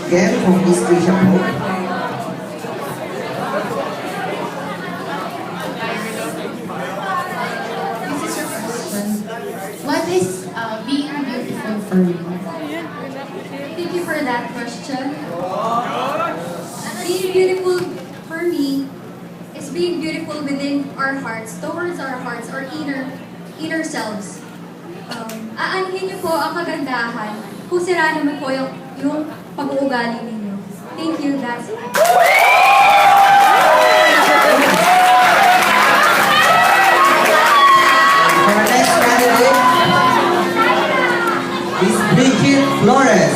Again, from Miss Trisha po. This is your question. What is being beautiful for you? Thank you for that question. Being beautiful for me is being beautiful within our hearts, towards our hearts, our inner selves. Aanhin niyo po ang kagandahan kung sira naman po yung pag-uugali ninyo. Thank you, that's it. For our next candidate, Miss Bridget Flores.